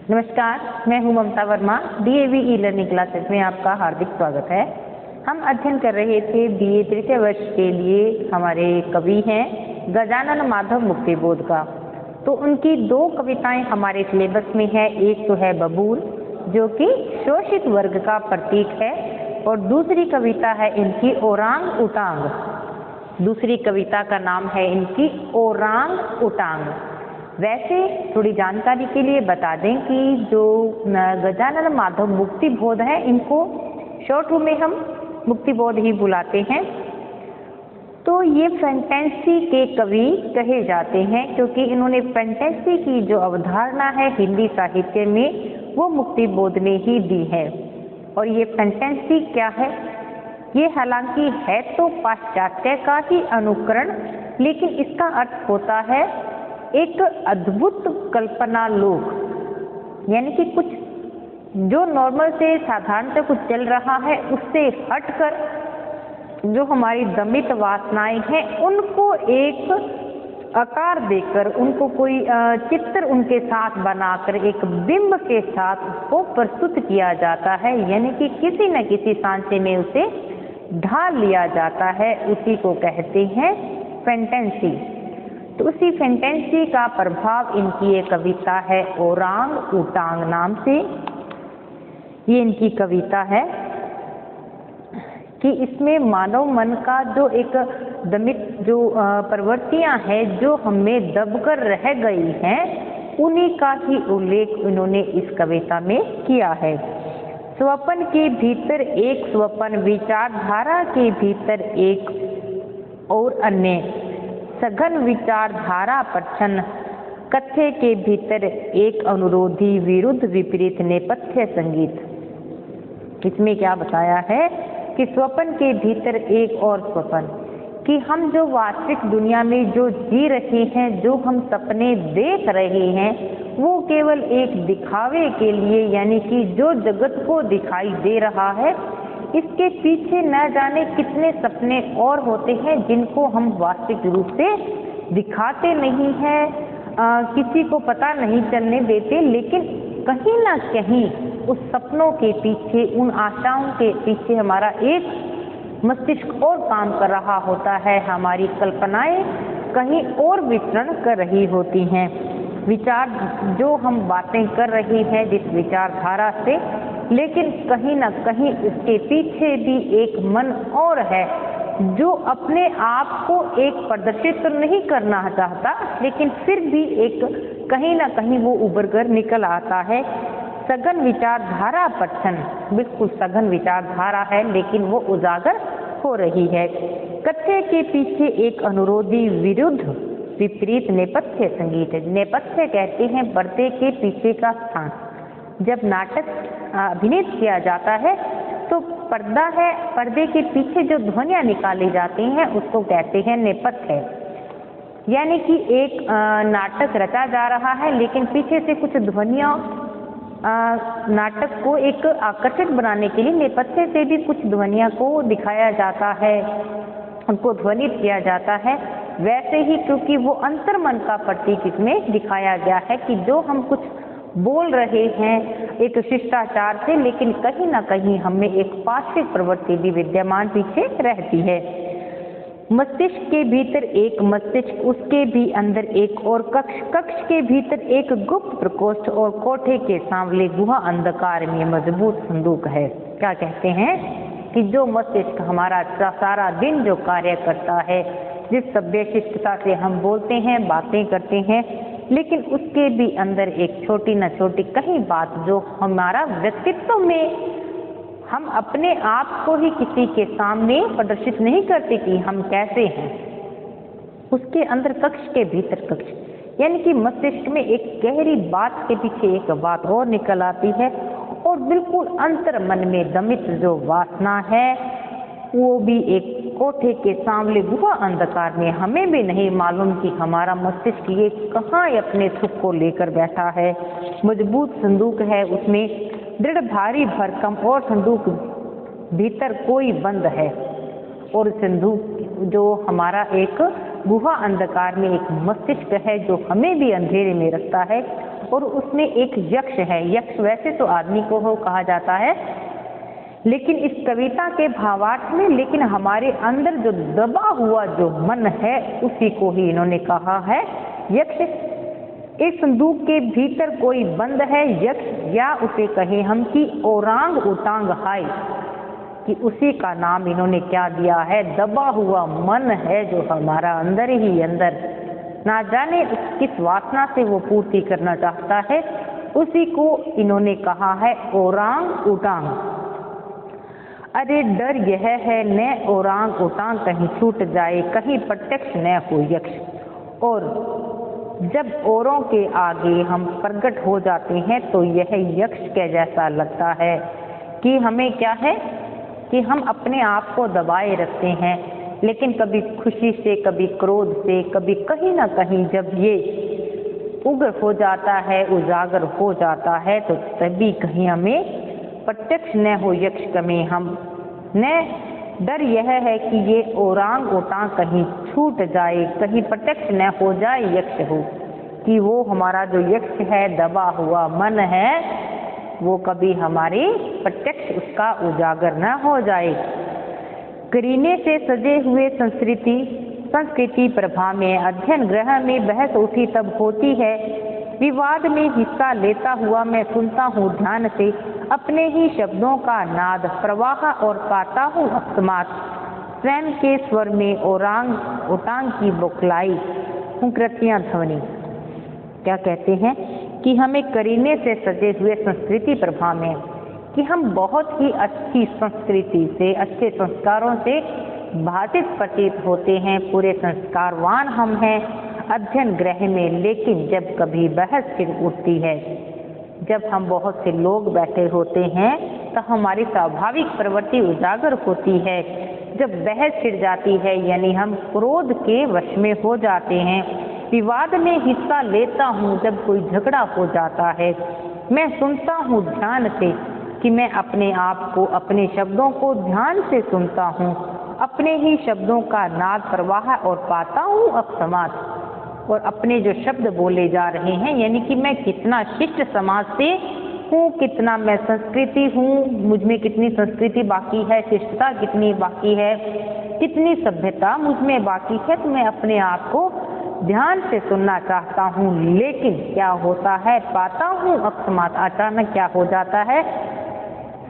नमस्कार, मैं हूं Mamta Verma. DAV e learning classes में आपका हार्दिक स्वागत है। हम अध्ययन कर रहे थे बीए तृतीय वर्ष के लिए हमारे कवि हैं गजानन माधव मुक्तिबोध का। तो उनकी दो कविताएं हमारे सिलेबस में है। एक तो है बबूल जो कि शोषित वर्ग का प्रतीक है, और दूसरी कविता है इनकी ओरांग उटांग। दूसरी कविता का नाम है इनकी ओरांग उटांग। वैसे थोड़ी जानकारी के लिए बता दें कि जो गजानन माधव मुक्तिबोध है, इनको शॉर्ट रूप में हम मुक्तिबोध ही बुलाते हैं। तो ये फैंटेसी के कवि कहे जाते हैं, क्योंकि इन्होंने फैंटेसी की जो अवधारणा है हिंदी साहित्य में वो मुक्तिबोध ने ही दी है। और ये फैंटेसी क्या है? ये हालांकि है तो पाश्चात्य का ही अनुकरण, लेकिन इसका अर्थ होता है एक अद्भुत कल्पना लोक, यानी कि कुछ जो नॉर्मल से साधारण से कुछ चल रहा है उससे हटकर जो हमारी दमित वासनाएं हैं उनको एक आकार देकर, उनको कोई चित्र उनके साथ बनाकर एक बिंब के साथ उसको प्रस्तुत किया जाता है, यानी कि किसी न किसी सांचे में उसे ढाल लिया जाता है। उसी को कहते हैं फैंटेसी। तो उसी फैंटेसी का प्रभाव इनकी एक कविता है ओरांग उटांग नाम से। ये इनकी कविता है कि इसमें मानव मन का जो एक दमित जो प्रवृत्तियां हैं जो हमें दबकर रह गई हैं, उन्हीं का ही उल्लेख इन्होंने इस कविता में किया है। स्वप्न के भीतर एक स्वप्न, विचारधारा के भीतर एक और अन्य, सघन विचारधारा प्रच्छन्न, कथ्य के भीतर एक अनुरोधी, विरुद्ध विपरीत नेपथ्य संगीत। इसमें क्या बताया है कि स्वप्न के भीतर एक और स्वप्न, कि हम जो वास्तविक दुनिया में जो जी रहे हैं, जो हम सपने देख रहे हैं, वो केवल एक दिखावे के लिए, यानी कि जो जगत को दिखाई दे रहा है, इसके पीछे न जाने कितने सपने और होते हैं जिनको हम वास्तविक रूप से दिखाते नहीं हैं, किसी को पता नहीं चलने देते, लेकिन कहीं ना कहीं उस सपनों के पीछे, उन आशाओं के पीछे हमारा एक मस्तिष्क और काम कर रहा होता है। हमारी कल्पनाएं कहीं और विचरण कर रही होती हैं। विचार जो हम बातें कर रही हैं जिस विचारधारा से, लेकिन कहीं ना कहीं उसके पीछे भी एक मन और है जो अपने आप को एक प्रदर्शित तो नहीं करना चाहता, लेकिन फिर भी एक कहीं ना कहीं वो उभर कर निकल आता है। सघन विचारधारा प्रच्छन्न, बिल्कुल सघन विचारधारा है लेकिन वो उजागर हो रही है। कथ्य के पीछे एक अनुरोधी, विरुद्ध विपरीत नेपथ्य संगीत है। नेपथ्य कहते हैं पर्दे के पीछे का स्थान। जब नाटक अभिनीत किया जाता है तो पर्दा है, पर्दे के पीछे जो ध्वनियां निकाली जाती हैं उसको कहते हैं नेपथ्य। यानी कि एक नाटक रचा जा रहा है, लेकिन पीछे से कुछ ध्वनियां नाटक को एक आकर्षक बनाने के लिए नेपथ्य से भी कुछ ध्वनियां को दिखाया जाता है, उनको ध्वनित किया जाता है। वैसे ही क्योंकि वो अंतर्मन का प्रतीक इसमें दिखाया गया है कि जो हम कुछ बोल रहे हैं एक शिष्टाचार से, लेकिन कहीं ना कहीं हमें एक पार्श्विक प्रवृत्ति भी विद्यमान पीछे रहती है। मस्तिष्क के भीतर एक मस्तिष्क, उसके भी अंदर एक और कक्ष, कक्ष के भीतर एक गुप्त प्रकोष्ठ, और कोठे के सांवले गुहा अंधकार में मजबूत संदूक है। क्या कहते हैं कि जो मस्तिष्क हमारा सारा दिन जो कार्य करता है, जिस सभ्य शिष्टता से हम बोलते हैं, बातें करते हैं, लेकिन उसके भी अंदर एक छोटी न छोटी कहीं बात जो हमारा व्यक्तित्व में हम अपने आप को ही किसी के सामने प्रदर्शित नहीं करते कि हम कैसे हैं, उसके अंदर कक्ष के भीतर कक्ष, यानी कि मस्तिष्क में एक गहरी बात के पीछे एक बात और निकल आती है, और बिल्कुल अंतर मन में दमित जो वासना है वो भी एक कोठे के सांवले गुहा अंधकार में, हमें भी नहीं मालूम कि हमारा मस्तिष्क ये कहाँ अपने सुख को लेकर बैठा है। मजबूत संदूक है, उसमें दृढ़ भारी भरकम, और संदूक भीतर कोई बंद है, और संदूक जो हमारा एक गुहा अंधकार में एक मस्तिष्क है जो हमें भी अंधेरे में रखता है, और उसमें एक यक्ष है। यक्ष वैसे तो आदमी को हो कहा जाता है, लेकिन इस कविता के भावार्थ में लेकिन हमारे अंदर जो दबा हुआ जो मन है उसी को ही इन्होंने कहा है यक्ष। इस संदूक के भीतर कोई बंद है यक्ष, या उसे कहें हम कि ओरांग उटांग हाय, कि उसी का नाम इन्होंने क्या दिया है, दबा हुआ मन है जो हमारा अंदर ही अंदर ना जाने किस वासना से वो पूर्ति करना चाहता है, उसी को इन्होंने कहा है ओरांग उटांग। अरे डर यह है न ओरांग उटांग कहीं छूट जाए, कहीं प्रत्यक्ष न हो यक्ष। और जब औरों के आगे हम प्रकट हो जाते हैं तो यह यक्ष के जैसा लगता है कि हमें क्या है कि हम अपने आप को दबाए रखते हैं, लेकिन कभी खुशी से, कभी क्रोध से, कभी कहीं ना कहीं जब ये उग्र हो जाता है, उजागर हो जाता है, तो तभी कहीं हमें प्रत्यक्ष न हो यक्ष कमें हम न। डर यह है कि ये ओरांग ओटांग कहीं छूट जाए, कहीं प्रत्यक्ष न हो जाए यक्ष हो, कि वो हमारा जो यक्ष है, दबा हुआ मन है, वो कभी हमारे प्रत्यक्ष उसका उजागर न हो जाए। करीने से सजे हुए संस्कृति प्रभा में अध्ययन गृह में बहस उठी तब होती है, विवाद में हिस्सा लेता हुआ मैं सुनता हूँ ध्यान से अपने ही शब्दों का नाद प्रवाह और पाता हूँ अकस्मात स्वयं के स्वर में ओरांग उटांग की बौखलाई हुंकृतियाँ ध्वनि। क्या कहते हैं कि हमें करीने से सजे हुए संस्कृति प्रभा में, कि हम बहुत ही अच्छी संस्कृति से, अच्छे संस्कारों से भाषित प्रतीत होते हैं, पूरे संस्कारवान हम हैं अध्ययन गृह में। लेकिन जब कभी बहस फिर उठती है, जब हम बहुत से लोग बैठे होते हैं तो हमारी स्वाभाविक प्रवृत्ति उजागर होती है। जब बहस छिड़ जाती है यानी हम क्रोध के वश में हो जाते हैं, विवाद में हिस्सा लेता हूँ, जब कोई झगड़ा हो जाता है मैं सुनता हूँ ध्यान से, कि मैं अपने आप को, अपने शब्दों को ध्यान से सुनता हूँ, अपने ही शब्दों का नाद प्रवाह और पाता हूँ अकस्मात। और अपने जो शब्द बोले जा रहे हैं, यानी कि मैं कितना शिष्ट समाज से हूँ, कितना मैं संस्कृति हूँ, मुझ में कितनी संस्कृति बाकी है, शिष्टता कितनी बाकी है, कितनी सभ्यता मुझ में बाकी है, तो मैं अपने आप को ध्यान से सुनना चाहता हूँ। लेकिन क्या होता है, पाता हूँ अकस्मात, अचानक क्या हो जाता है,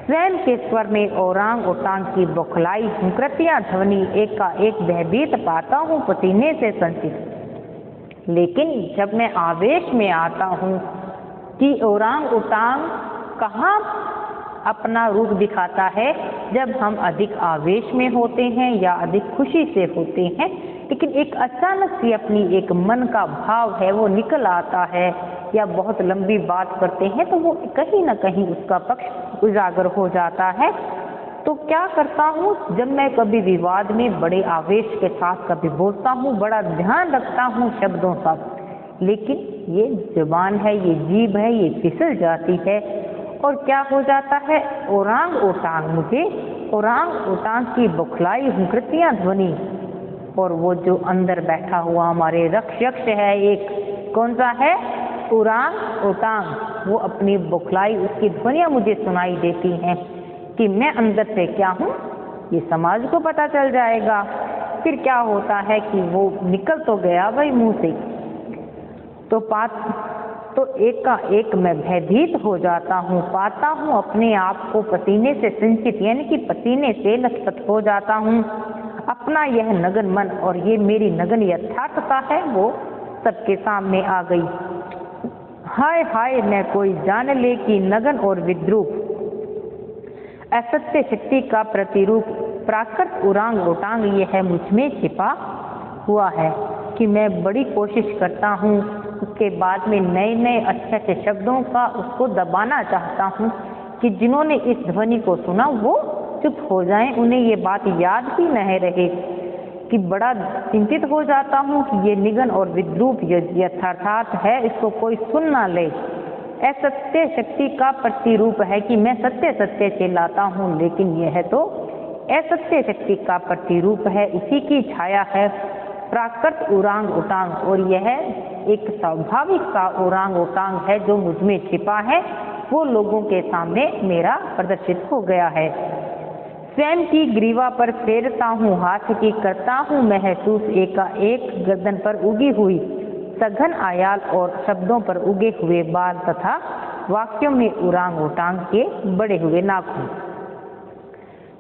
स्वयं के स्वर में ओरांग ओटांग की बौखलाई हुंकृतियाँ ध्वनि एकाएक भयभीत पाता हूँ पसीने से संचित। लेकिन जब मैं आवेश में आता हूँ कि ओरांग ओटांग कहाँ अपना रूप दिखाता है, जब हम अधिक आवेश में होते हैं या अधिक खुशी से होते हैं, लेकिन एक अचानक सी अपनी एक मन का भाव है वो निकल आता है, या बहुत लंबी बात करते हैं तो वो कहीं ना कहीं उसका पक्ष उजागर हो जाता है। तो क्या करता हूँ, जब मैं कभी विवाद में बड़े आवेश के साथ कभी बोलता हूँ, बड़ा ध्यान रखता हूँ शब्दों का, लेकिन ये जुबान है, ये जीभ है, ये फिसल जाती है और क्या हो जाता है, ओरांग ओटांग, मुझे ओरांग ओटांग की बौखलाई हुंकृतियाँ ध्वनि। और वो जो अंदर बैठा हुआ हमारे रक्षयक्ष है एक, कौन सा है, ओरांग ओटांग, वो अपनी बौखलाई, उसकी ध्वनियाँ मुझे सुनाई देती हैं कि मैं अंदर से क्या हूँ, ये समाज को पता चल जाएगा। फिर क्या होता है कि वो निकल तो गया भाई मुंह से, तो एक का एक मैं भयभीत हो जाता हूँ, पाता हूँ अपने आप को पसीने से सिंचित, यानी कि पसीने से लथपथ हो जाता हूँ। अपना यह नगन मन और ये मेरी नगन यथार्थता है वो सबके सामने आ गई। हाय हाय न कोई जान ले कि नगन और विद्रूप असत्य शक्ति का प्रतिरूप प्राकृत उरांग ओटांग ये है मुझ में छिपा हुआ है, कि मैं बड़ी कोशिश करता हूँ, उसके बाद में नए नए अच्छे अच्छे शब्दों का उसको दबाना चाहता हूँ कि जिन्होंने इस ध्वनि को सुना वो चुप हो जाएं, उन्हें ये बात याद ही नहीं रहे, कि बड़ा चिंतित हो जाता हूँ कि ये निगन और विद्रूप यथार्थ है, इसको कोई सुन ना ले। असत्य शक्ति का प्रतिरूप है कि मैं सत्य सत्य चिल्लाता हूँ, लेकिन यह तो असत्य शक्ति का प्रतिरूप है, इसी की छाया है। प्राकृत ओरांग ओटांग, और यह एक स्वाभाविक सा ओरांग ओटांग है जो मुझ में छिपा है, वो लोगों के सामने मेरा प्रदर्शित हो गया है। स्वयं की ग्रीवा पर फेरता हूँ हाथ की, करता हूँ महसूस एकाएक गर्दन पर उगी हुई सघन आयाल और शब्दों पर उगे हुए बाल तथा वाक्यों में ओरांग ओटांग के बड़े हुए नाखून।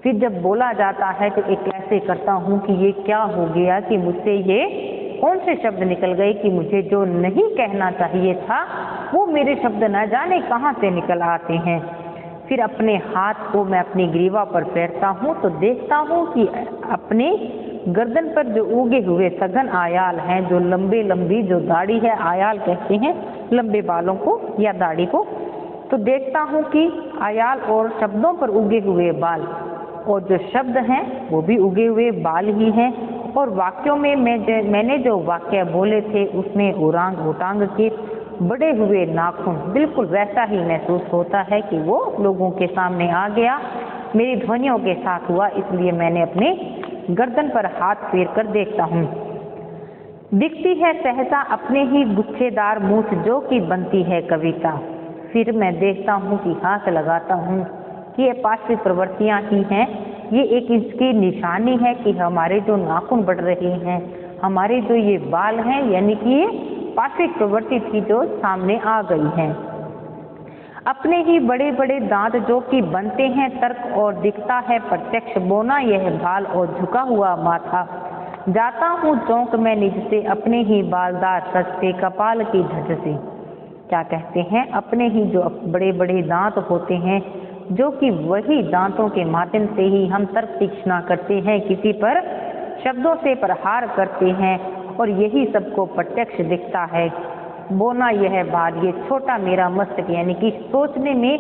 फिर जब बोला जाता है तो एक ऐसे करता हूँ कि ये क्या हो गया, कि मुझसे ये कौन से शब्द निकल गए, कि मुझे जो नहीं कहना चाहिए था वो मेरे शब्द न जाने कहाँ से निकल आते हैं। फिर अपने हाथ को मैं अपनी ग्रीवा पर फेरता हूँ तो देखता हूँ कि अपने गर्दन पर जो उगे हुए सघन आयाल हैं, जो लंबी लंबी जो दाढ़ी है, आयाल कहते हैं लंबे बालों को या दाढ़ी को, तो देखता हूँ कि आयाल और शब्दों पर उगे हुए बाल, और जो शब्द हैं वो भी उगे हुए बाल ही हैं, और वाक्यों में मैंने जो वाक्य बोले थे उसमें ओरांग ओटांग के बड़े हुए नाखून, बिल्कुल वैसा ही महसूस होता है कि वो लोगों के सामने आ गया, मेरी ध्वनियों के साथ हुआ, इसलिए मैंने अपने गर्दन पर हाथ फेर कर देखता हूँ। दिखती है सहसा अपने ही गुच्छेदार मूठ जो कि बनती है कविता। फिर मैं देखता हूँ कि हाथ लगाता हूँ कि ये पार्श्व प्रवृत्तियाँ ही हैं, ये एक इसकी निशानी है कि हमारे जो नाखून बढ़ रहे हैं, हमारे जो ये बाल हैं, यानी कि ये पार्श्विक प्रवृत्ति थी जो सामने आ गई है। अपने ही बड़े बड़े दांत जो कि बनते हैं तर्क और दिखता है प्रत्यक्ष बोना यह बाल और झुका हुआ माथा। जाता हूँ चौंक में निज से अपने ही बालदार सजते कपाल की धज से। क्या कहते हैं, अपने ही जो बड़े बड़े दांत होते हैं, जो कि वही दांतों के माध्यम से ही हम तर्क तीक्ष्णा करते हैं, किसी पर शब्दों से प्रहार करते हैं, और यही सबको प्रत्यक्ष दिखता है। बोना यह बाल, ये छोटा मेरा मस्तक, यानी कि सोचने में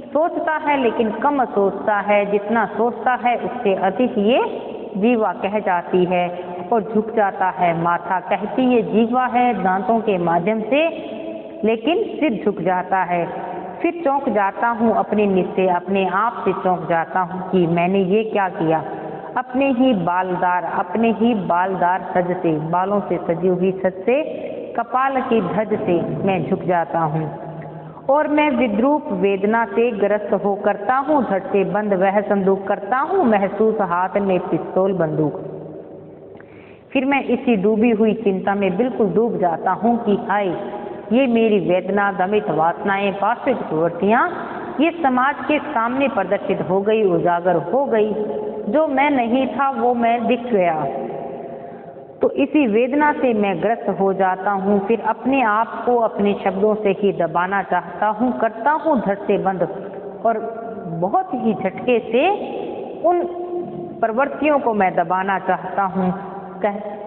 सोचता है लेकिन कम सोचता है, जितना सोचता है उससे अधिक ये जीवा कह जाती है, और झुक जाता है माथा। कहती ये जीवा है दांतों के माध्यम से, लेकिन सिर झुक जाता है। फिर चौंक जाता हूँ अपने निज से, अपने आप से चौंक जाता हूँ कि मैंने ये क्या किया। अपने ही बालदार सज से, बालों से सजी हुई सज से, कपाल की धज से मैं झुक जाता हूँ, और मैं विद्रूप वेदना से ग्रस्त हो करता हूँ झट से बंद वह संदूक, करता हूँ महसूस हाथ में पिस्तौल बंदूक। फिर मैं इसी डूबी हुई चिंता में बिल्कुल डूब जाता हूँ कि हाय, ये मेरी वेदना, दमित वासनाएं, पार्श्विक प्रवृत्तियाँ ये समाज के सामने प्रदर्शित हो गई, उजागर हो गई। जो मैं नहीं था वो मैं दिख गया, तो इसी वेदना से मैं ग्रस्त हो जाता हूँ। फिर अपने आप को अपने शब्दों से ही दबाना चाहता हूँ, करता हूँ झट से बंद, और बहुत ही झटके से उन प्रवृत्तियों को मैं दबाना चाहता हूँ।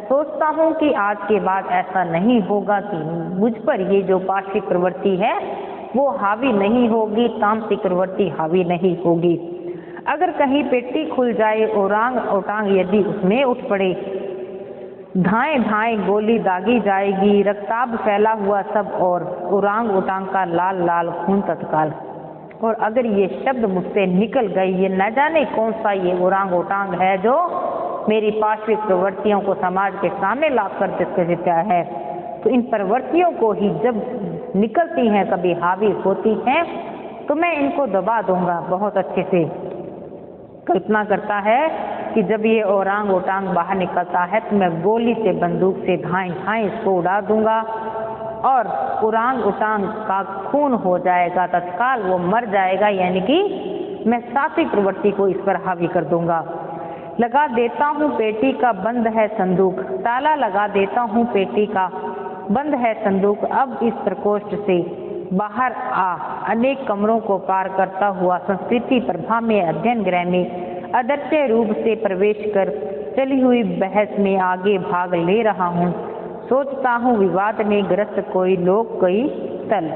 सोचता हूँ कि आज के बाद ऐसा नहीं होगा कि मुझ पर ये जो पार्श्विक प्रवृत्ति है वो हावी नहीं होगी, तामसिक प्रवृत्ति हावी नहीं होगी। अगर कहीं पेटी खुल जाए, ओरांग ओटांग यदि उसमें उठ पड़े, धाएं धाएं गोली दागी जाएगी, रक्ताब फैला हुआ सब और ओरांग ओटांग का लाल लाल खून तत्काल। और अगर ये शब्द मुझसे निकल गए, ये न जाने कौन सा ये ओरांग ओटांग है जो मेरी पार्श्विक प्रवृत्तियों को समाज के सामने ला कर देता है, तो इन प्रवृत्तियों को ही जब निकलती हैं, कभी हावी होती हैं, तो मैं इनको दबा दूंगा। बहुत अच्छे से कल्पना करता है कि जब ये ओरांग ओटांग बाहर निकलता है तो मैं गोली से, बंदूक से धाएं धाएं इसको उड़ा दूंगा, और ओरांग ओटांग का खून हो जाएगा तत्काल, वो मर जाएगा, यानी कि मैं सात्विक प्रवृत्ति को इस पर हावी कर दूंगा। लगा देता हूँ पेटी का बंद है संदूक, ताला लगा देता हूँ पेटी का बंद है संदूक। अब इस प्रकोष्ठ से बाहर आ, अनेक कमरों को पार करता हुआ संस्कृति प्रभा में अध्ययन गृह में अदृश्य रूप से प्रवेश कर चली हुई बहस में आगे भाग ले रहा हूँ। सोचता हूँ विवाद में ग्रस्त कोई लोग कोई स्थल।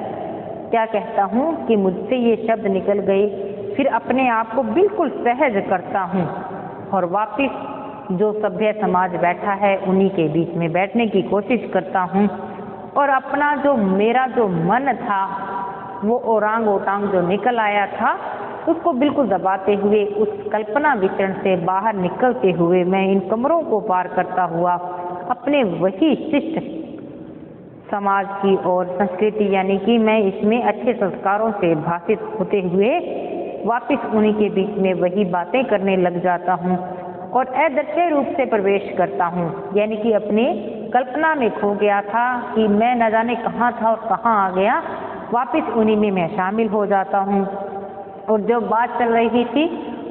क्या कहता हूँ कि मुझसे ये शब्द निकल गए, फिर अपने आप को बिल्कुल सहज करता हूँ और वापिस जो सभ्य समाज बैठा है उन्हीं के बीच में बैठने की कोशिश करता हूँ, और अपना जो मेरा जो मन था वो ओरांग ओटांग जो निकल आया था उसको बिल्कुल दबाते हुए, उस कल्पना विचरण से बाहर निकलते हुए मैं इन कमरों को पार करता हुआ अपने वही शिष्ट समाज की और संस्कृति, यानी कि मैं इसमें अच्छे संस्कारों से भाषित होते हुए वापस उन्हीं के बीच में वही बातें करने लग जाता हूँ और अदृश्य रूप से प्रवेश करता हूँ, यानी कि अपनी कल्पना में खो गया था कि मैं न जाने कहाँ था और कहाँ आ गया, वापस उन्हीं में मैं शामिल हो जाता हूँ और जो बात चल रही थी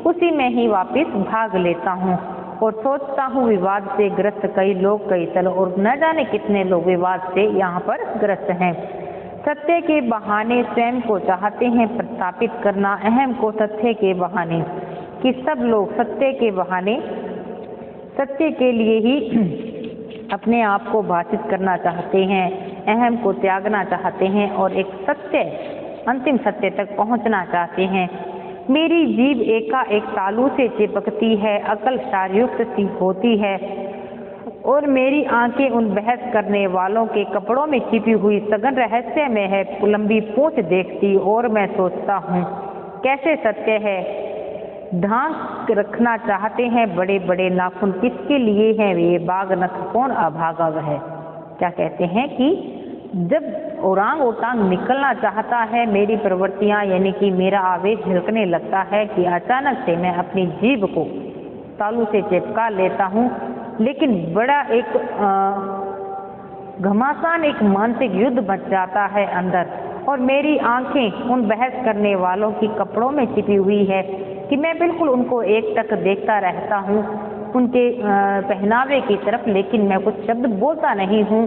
उसी में ही वापस भाग लेता हूँ और सोचता हूँ विवाद से ग्रस्त कई लोग कई स्थल और न जाने कितने लोग विवाद से यहाँ पर ग्रस्त हैं। सत्य के बहाने स्वयं को चाहते हैं प्रस्थापित करना, अहम को तथ्य के बहाने, कि सब लोग सत्य के बहाने सत्य के लिए ही अपने आप को भाषित करना चाहते हैं, अहम को त्यागना चाहते हैं और एक सत्य अंतिम सत्य तक पहुंचना चाहते हैं। मेरी जीभ एकाएक तालू से चिपकती है, अकल सारयुक्त सी होती है और मेरी आंखें उन बहस करने वालों के कपड़ों में छिपी हुई सघन रहस्य में है लंबी पूंछ देखती और मैं सोचता हूँ कैसे सत्य है। ढांक रखना चाहते हैं बड़े बड़े नाखून, किसके लिए हैं ये बाघ नख, कौन अभागा वह। क्या कहते हैं कि जब ओरांग ओटांग निकलना चाहता है, मेरी प्रवृत्तियां यानी कि मेरा आवेश झलकने लगता है कि अचानक से मैं अपनी जीभ को तालू से चिपका लेता हूँ, लेकिन बड़ा एक घमासान एक मानसिक युद्ध मच जाता है अंदर और मेरी आंखें उन बहस करने वालों की कपड़ों में छिपी हुई है कि मैं बिल्कुल उनको एक टक देखता रहता हूँ उनके पहनावे की तरफ, लेकिन मैं कुछ शब्द बोलता नहीं हूँ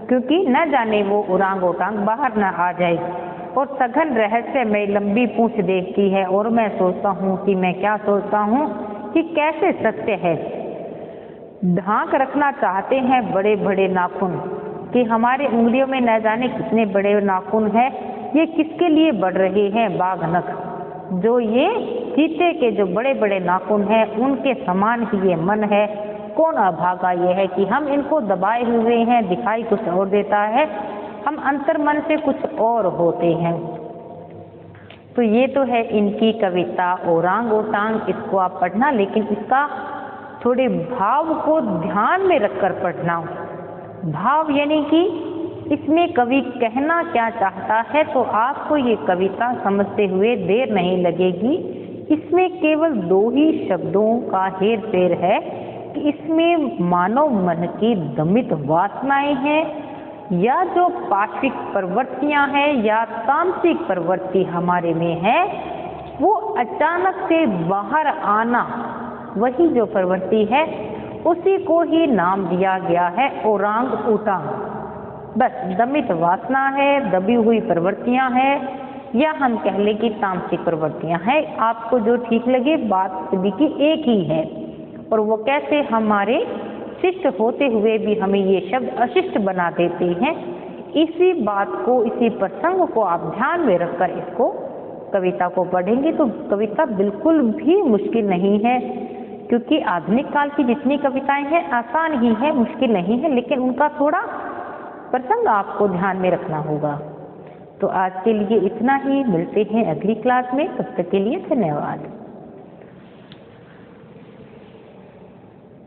क्योंकि न जाने वो ओरांग ओटांग बाहर न आ जाए। और सघन रहस्य में लंबी पूंछ देखती है और मैं सोचता हूँ कि मैं क्या सोचता हूँ कि कैसे सत्य है। ढांक रखना चाहते हैं बड़े बड़े नाखून, कि हमारे उंगलियों में न जाने कितने बड़े नाखून हैं, ये किसके लिए बढ़ रहे हैं बाघ नख, जो ये चीते के जो बड़े बड़े नाखून हैं उनके समान ही ये मन है। कौन अभागा ये है कि हम इनको दबाए हुए हैं, दिखाई कुछ और देता है, हम अंतर्मन से कुछ और होते हैं। तो ये तो है इनकी कविता ओरांग ओटांग, इसको आप पढ़ना, लेकिन इसका थोड़े भाव को ध्यान में रखकर पढ़ना। भाव यानी कि इसमें कवि कहना क्या चाहता है, तो आपको ये कविता समझते हुए देर नहीं लगेगी। इसमें केवल दो ही शब्दों का हेर फेर है कि इसमें मानव मन की दमित वासनाएं हैं या जो पाशिक प्रवृत्तियां हैं या तामसिक प्रवृत्ति हमारे में है, वो अचानक से बाहर आना, वही जो प्रवृत्ति है उसी को ही नाम दिया गया है ओरांग ओटांग। बस दमित वासना है, दबी हुई प्रवृत्तियां हैं, या हम कह लें कि तामसिक प्रवृत्तियां हैं। आपको जो ठीक लगे, बात सभी की एक ही है। और वो कैसे हमारे शिष्ट होते हुए भी हमें ये शब्द अशिष्ट बना देते हैं, इसी बात को, इसी प्रसंग को आप ध्यान में रखकर इसको कविता को पढ़ेंगे तो कविता बिल्कुल भी मुश्किल नहीं है, क्योंकि आधुनिक काल की जितनी कविताएं हैं आसान ही है, मुश्किल नहीं है, लेकिन उनका थोड़ा प्रसंग आपको ध्यान में रखना होगा। तो आज के लिए इतना ही, मिलते हैं अगली क्लास में, तब तक के लिए धन्यवाद।